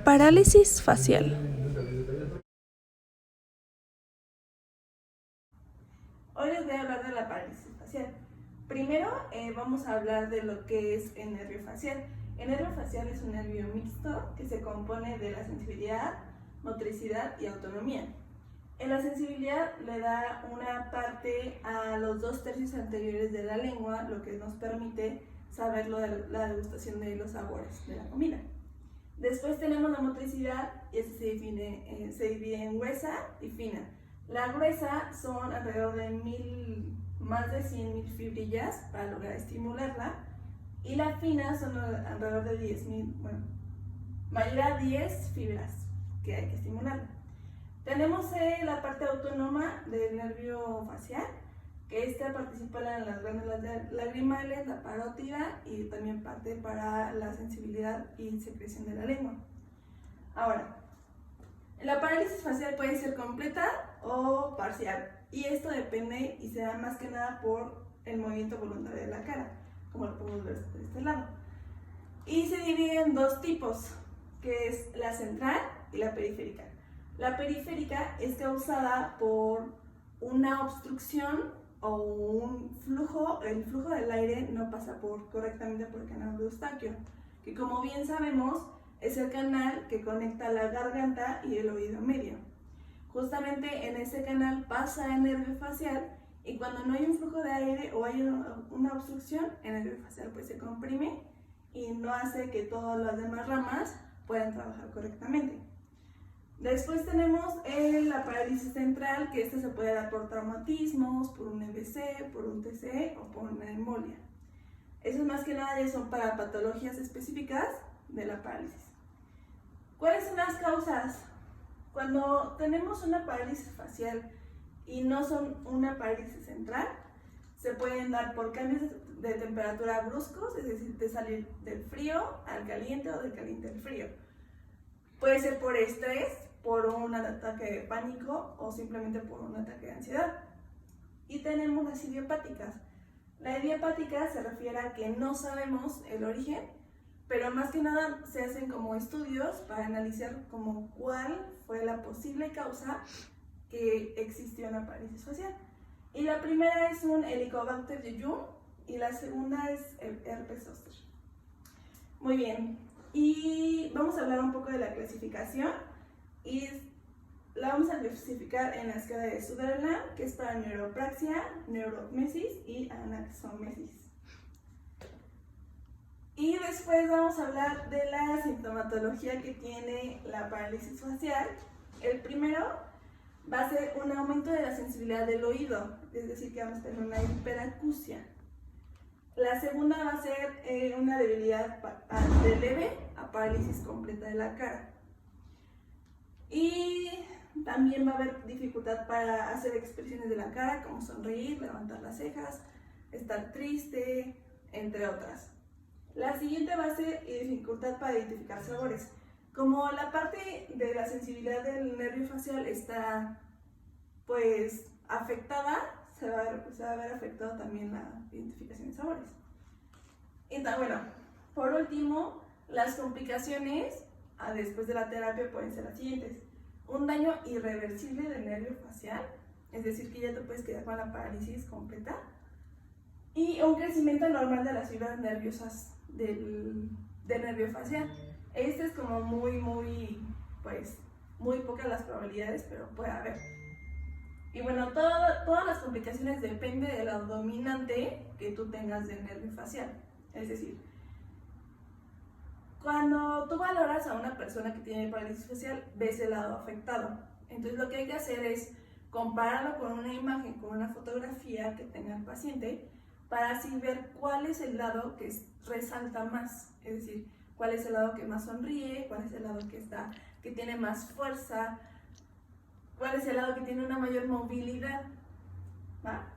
Parálisis facial. Hoy les voy a hablar de la parálisis facial. Primero vamos a hablar de lo que es el nervio facial. El nervio facial es un nervio mixto que se compone de la sensibilidad, motricidad y autonomía. En la sensibilidad le da una parte a los 2/3 anteriores de la lengua, lo que nos permite saber la degustación de los sabores de la comida. Después tenemos la motricidad y esta se divide en gruesa y fina. La gruesa son alrededor de más de 100.000 fibrillas para lograr estimularla, y la fina son alrededor de 10.000, mayor a 10 fibras que hay que estimularla. Tenemos la parte autónoma del nervio facial, que esta participa en las glándulas lagrimales, la parótida y también parte para la sensibilidad y secreción de la lengua. Ahora, la parálisis facial puede ser completa o parcial, y esto depende y se da más que nada por el movimiento voluntario de la cara, como lo podemos ver de este lado. Y se divide en dos tipos, que es la central y la periférica. La periférica es causada por una obstrucción o un flujo, el flujo del aire no pasa correctamente por el canal de Eustaquio, que como bien sabemos es el canal que conecta la garganta y el oído medio. Justamente en ese canal pasa el nervio facial, y cuando no hay un flujo de aire o hay una obstrucción, el nervio facial pues se comprime y no hace que todas las demás ramas puedan trabajar correctamente. Después tenemos la parálisis central, que esta se puede dar por traumatismos, por un EBC, por un TCE o por una embolia. Eso más que nada ya son para patologías específicas de la parálisis. ¿Cuáles son las causas? Cuando tenemos una parálisis facial y no son una parálisis central, se pueden dar por cambios de temperatura bruscos, es decir, de salir del frío al caliente o del caliente al frío. Puede ser por estrés, por un ataque de pánico o simplemente por un ataque de ansiedad. Y tenemos las idiopáticas. La idiopática se refiere a que no sabemos el origen, pero más que nada se hacen como estudios para analizar como cuál fue la posible causa que existió una parálisis facial. Y la primera es un Helicobacter jejuni y la segunda es el herpes zóster. Muy bien, y vamos a hablar un poco de la clasificación, y la vamos a clasificar en la escala de Sutherland, que es para neuropraxia, neurogmesis y anaxomesis. Y después vamos a hablar de la sintomatología que tiene la parálisis facial. El primero va a ser un aumento de la sensibilidad del oído, es decir, que vamos a tener una hiperacusia. La segunda va a ser una debilidad de leve a parálisis completa de la cara. Y también va a haber dificultad para hacer expresiones de la cara, como sonreír, levantar las cejas, estar triste, entre otras. La siguiente va a ser dificultad para identificar sabores. Como la parte de la sensibilidad del nervio facial está pues afectada, se va a ver afectado también la identificación de sabores. Y bueno, por último, las complicaciones después de la terapia pueden ser las siguientes: un daño irreversible del nervio facial, es decir, que ya te puedes quedar con la parálisis completa, y un crecimiento normal de las fibras nerviosas del nervio facial. Este es como muy pocas las probabilidades, pero puede haber. Y bueno, todas las complicaciones dependen de la dominante que tú tengas del nervio facial. Es decir, cuando tú valoras a una persona que tiene parálisis facial, ves el lado afectado. Entonces lo que hay que hacer es compararlo con una imagen, con una fotografía que tenga el paciente, para así ver cuál es el lado que resalta más. Es decir, cuál es el lado que más sonríe, cuál es el lado que tiene más fuerza, cuál es el lado que tiene una mayor movilidad, ¿va?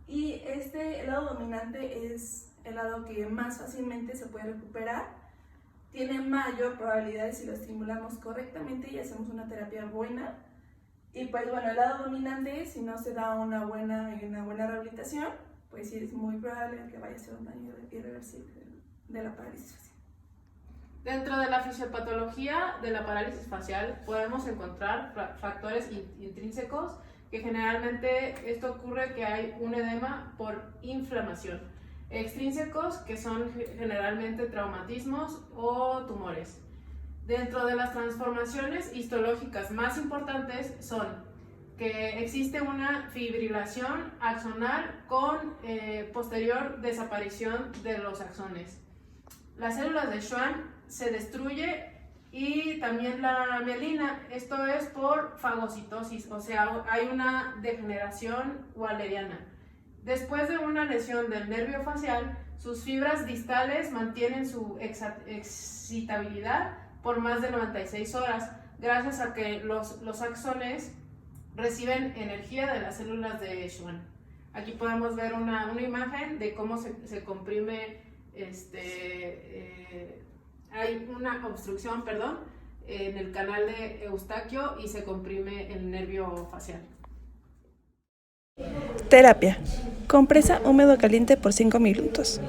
Y el lado dominante es el lado que más fácilmente se puede recuperar, tiene mayor probabilidad si lo estimulamos correctamente y hacemos una terapia buena. Y pues bueno, el lado dominante, si no se da una buena rehabilitación, pues sí es muy probable que vaya a ser un daño irreversible de la parálisis facial. Dentro de la fisiopatología de la parálisis facial podemos encontrar factores intrínsecos que generalmente esto ocurre que hay un edema por inflamación. Extrínsecos que son generalmente traumatismos o tumores. Dentro de las transformaciones histológicas más importantes son que existe una fibrilación axonal con posterior desaparición de los axones. Las células de Schwann se destruye y también la mielina, esto es por fagocitosis, o sea, hay una degeneración waleriana. Después de una lesión del nervio facial, sus fibras distales mantienen su excitabilidad por más de 96 horas, gracias a que los axones reciben energía de las células de Schwann. Aquí podemos ver una imagen de cómo se comprime, hay una obstrucción, perdón, en el canal de Eustaquio y se comprime el nervio facial. Terapia. Compresa húmedo caliente por 5 minutos.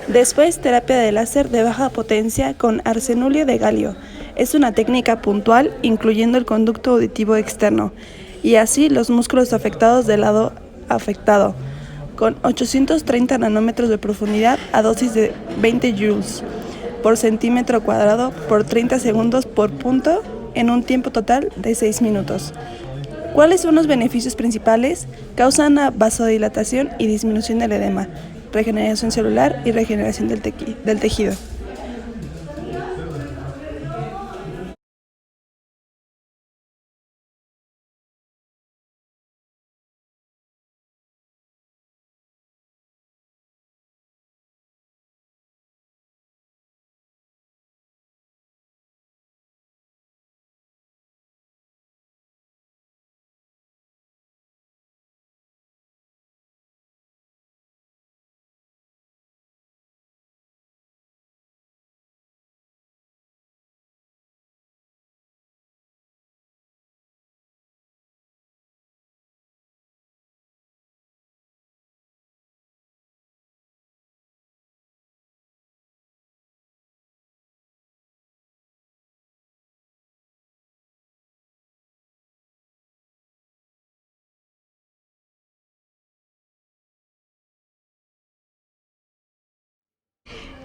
Después, terapia de láser de baja potencia con arsenulio de galio. Es una técnica puntual incluyendo el conducto auditivo externo y así los músculos afectados del lado afectado, con 830 nanómetros de profundidad a dosis de 20 joules por centímetro cuadrado por 30 segundos por punto en un tiempo total de 6 minutos. ¿Cuáles son los beneficios principales? Causan una vasodilatación y disminución del edema, regeneración celular y regeneración del tejido.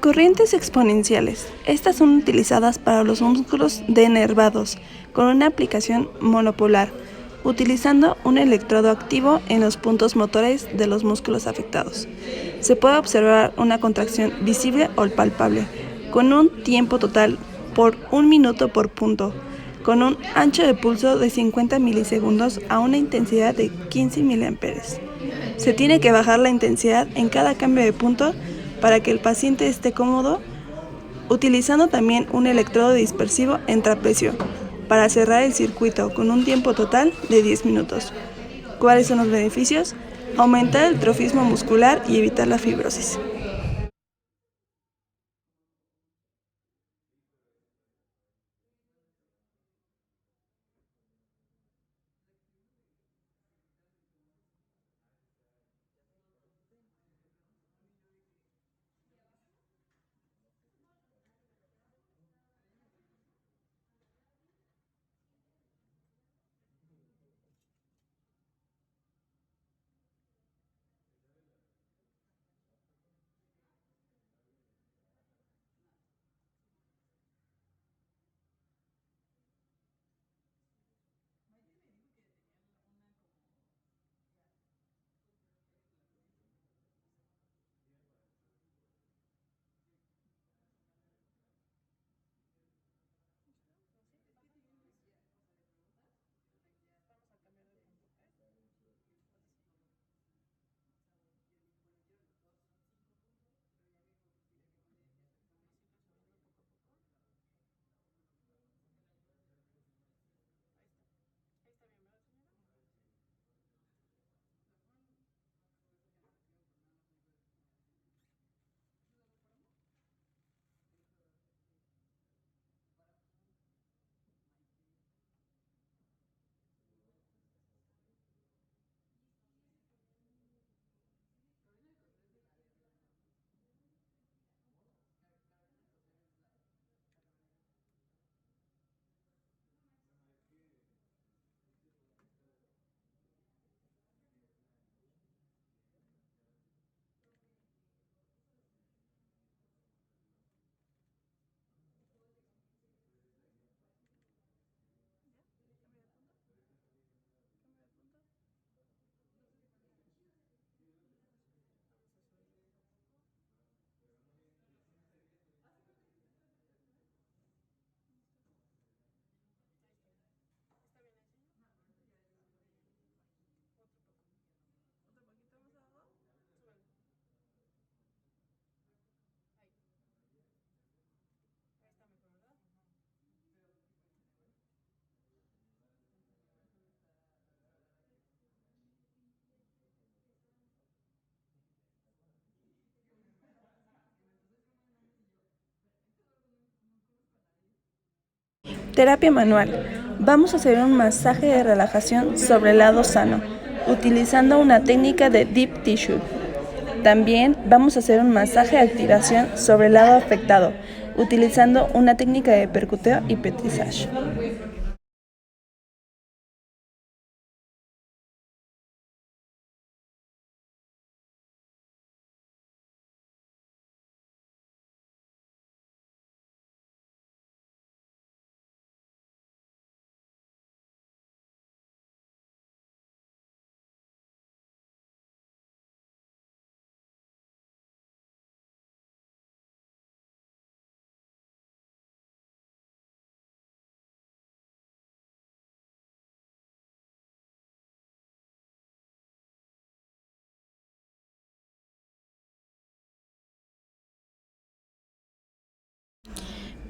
Corrientes exponenciales. Estas son utilizadas para los músculos denervados con una aplicación monopolar, utilizando un electrodo activo en los puntos motores de los músculos afectados. Se puede observar una contracción visible o palpable, con un tiempo total por 1 minuto por punto, con un ancho de pulso de 50 milisegundos a una intensidad de 15 miliamperes. Se tiene que bajar la intensidad en cada cambio de punto para que el paciente esté cómodo, utilizando también un electrodo dispersivo en trapecio para cerrar el circuito con un tiempo total de 10 minutos. ¿Cuáles son los beneficios? Aumentar el trofismo muscular y evitar la fibrosis. Terapia manual. Vamos a hacer un masaje de relajación sobre el lado sano, utilizando una técnica de Deep Tissue. También vamos a hacer un masaje de activación sobre el lado afectado, utilizando una técnica de percuteo y petrissage.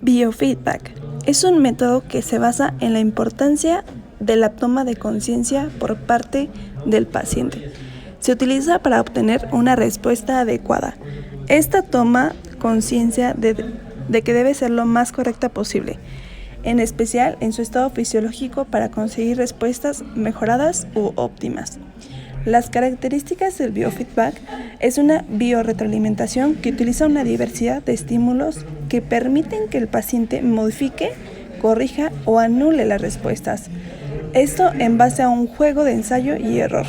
Biofeedback es un método que se basa en la importancia de la toma de conciencia por parte del paciente. Se utiliza para obtener una respuesta adecuada. Esta toma conciencia de que debe ser lo más correcta posible, en especial en su estado fisiológico para conseguir respuestas mejoradas u óptimas. Las características del biofeedback es una biorretroalimentación que utiliza una diversidad de estímulos que permiten que el paciente modifique, corrija o anule las respuestas. Esto en base a un juego de ensayo y error.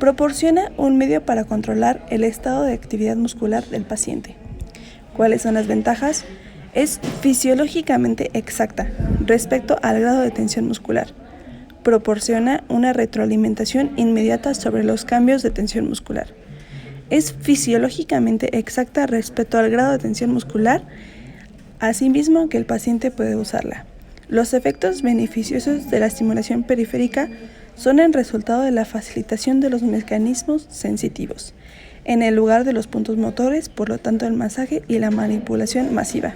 Proporciona un medio para controlar el estado de actividad muscular del paciente. ¿Cuáles son las ventajas? Es fisiológicamente exacta respecto al grado de tensión muscular. Proporciona una retroalimentación inmediata sobre los cambios de tensión muscular. Es fisiológicamente exacta respecto al grado de tensión muscular, asimismo que el paciente puede usarla. Los efectos beneficiosos de la estimulación periférica son el resultado de la facilitación de los mecanismos sensitivos, en el lugar de los puntos motores, por lo tanto el masaje y la manipulación masiva.